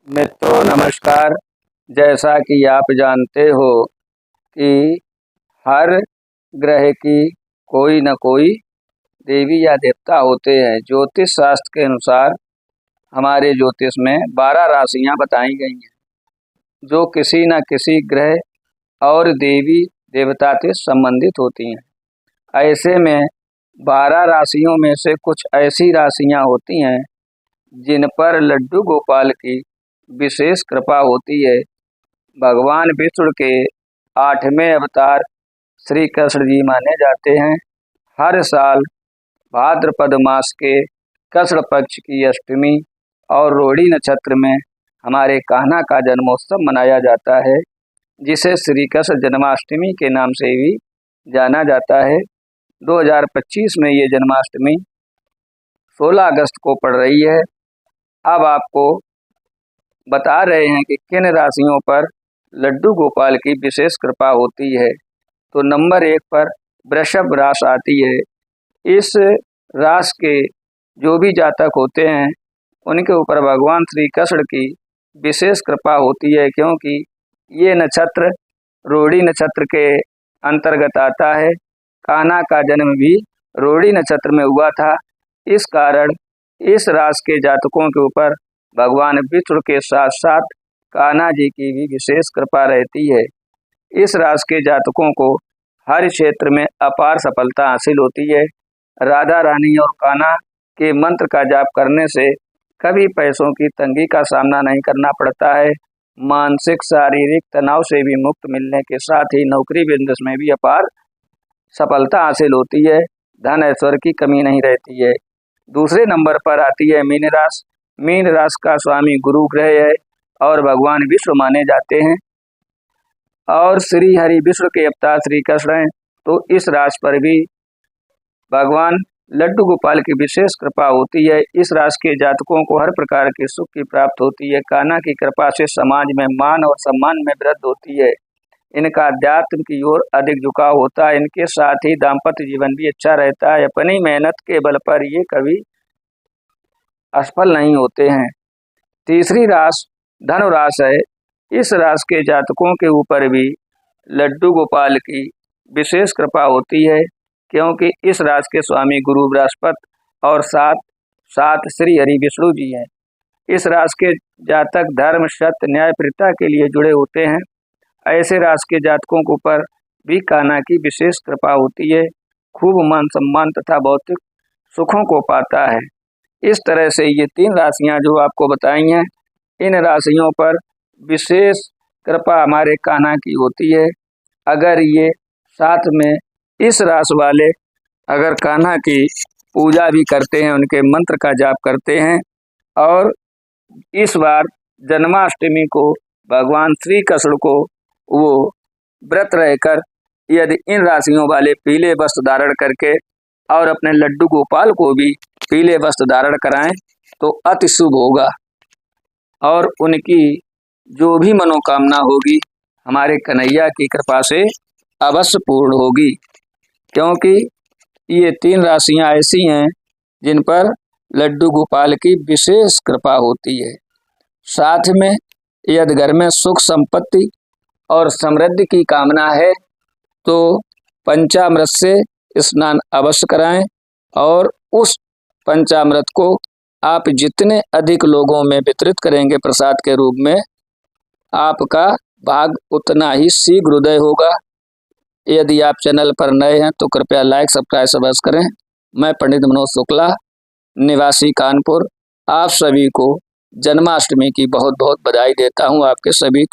मित्रों नमस्कार। जैसा कि आप जानते हो कि हर ग्रह की कोई न कोई देवी या देवता होते हैं। ज्योतिष शास्त्र के अनुसार हमारे ज्योतिष में 12 राशियां बताई गई हैं जो किसी न किसी ग्रह और देवी देवता से संबंधित होती हैं। ऐसे में 12 राशियों में से कुछ ऐसी राशियां होती हैं जिन पर लड्डू गोपाल की विशेष कृपा होती है। भगवान विष्णु के 8वें अवतार श्री कृष्ण जी माने जाते हैं। हर साल भाद्रपद मास के कृष्ण पक्ष की अष्टमी और रोहिणी नक्षत्र में हमारे कान्हा का जन्मोत्सव मनाया जाता है, जिसे श्री कृष्ण जन्माष्टमी के नाम से भी जाना जाता है। 2025 में ये जन्माष्टमी 16 अगस्त को पड़ रही है। अब आपको बता रहे हैं कि किन राशियों पर लड्डू गोपाल की विशेष कृपा होती है। तो नंबर 1 पर वृषभ राशि आती है। इस राशि के जो भी जातक होते हैं उनके ऊपर भगवान श्री कृष्ण की विशेष कृपा होती है, क्योंकि ये नक्षत्र रोहिणी नक्षत्र के अंतर्गत आता है। कान्हा का जन्म भी रोहिणी नक्षत्र में हुआ था। इस कारण इस राशि के जातकों के ऊपर भगवान विष्णु के साथ साथ कान्हा जी की भी विशेष कृपा रहती है। इस राशि के जातकों को हर क्षेत्र में अपार सफलता हासिल होती है। राधा रानी और कान्हा के मंत्र का जाप करने से कभी पैसों की तंगी का सामना नहीं करना पड़ता है। मानसिक शारीरिक तनाव से भी मुक्त मिलने के साथ ही नौकरी बिजनेस में भी अपार सफलता हासिल होती है। धन ऐश्वर्य की कमी नहीं रहती है। दूसरे नंबर पर आती है मीन राशि। मीन राशि का स्वामी गुरु ग्रह है और भगवान विष्णु माने जाते हैं और श्री हरि विष्णु के अवतार श्री कृष्ण हैं। तो इस राशि पर भी भगवान लड्डू गोपाल की विशेष कृपा होती है। इस राशि के जातकों को हर प्रकार के सुख की प्राप्त होती है। कान्हा की कृपा से समाज में मान और सम्मान में वृद्धि होती है। इनका अध्यात्म की ओर अधिक झुकाव होता है। इनके साथ ही दाम्पत्य जीवन भी अच्छा रहता है। अपनी मेहनत के बल पर ये कभी असफल नहीं होते हैं। तीसरी राशि धनु राशि है। इस राशि के जातकों के ऊपर भी लड्डू गोपाल की विशेष कृपा होती है, क्योंकि इस राशि के स्वामी गुरु बृहस्पति और साथ श्री हरि विष्णु जी हैं। इस राशि के जातक धर्म सत्य न्याय प्रियता के लिए जुड़े होते हैं। ऐसे राशि के जातकों के ऊपर भी कान्हा की विशेष कृपा होती है। खूब मान सम्मान तथा भौतिक सुखों को पाता है। इस तरह से ये 3 राशियां जो आपको बताई हैं, इन राशियों पर विशेष कृपा हमारे कान्हा की होती है। अगर ये साथ में इस राशि वाले अगर कान्हा की पूजा भी करते हैं, उनके मंत्र का जाप करते हैं और इस बार जन्माष्टमी को भगवान श्री कृष्ण को वो व्रत रहकर यदि इन राशियों वाले पीले वस्त्र धारण करके और अपने लड्डू गोपाल को भी पीले वस्त्र धारण कराएं तो अति शुभ होगा और उनकी जो भी मनोकामना होगी हमारे कन्हैया की कृपा से अवश्य पूर्ण होगी, क्योंकि ये 3 राशियां ऐसी हैं जिन पर लड्डू गोपाल की विशेष कृपा होती है। साथ में यदि घर में सुख संपत्ति और समृद्धि की कामना है तो पंचामृत से स्नान अवश्य कराएं और उस पंचामृत को आप जितने अधिक लोगों में वितरित करेंगे प्रसाद के रूप में, आपका भाग उतना ही शीघ्र उदय होगा। यदि आप चैनल पर नए हैं तो कृपया लाइक सब्सक्राइब करें। मैं पंडित मनोज शुक्ला, निवासी कानपुर, आप सभी को जन्माष्टमी की बहुत बहुत बधाई देता हूं। आपके सभी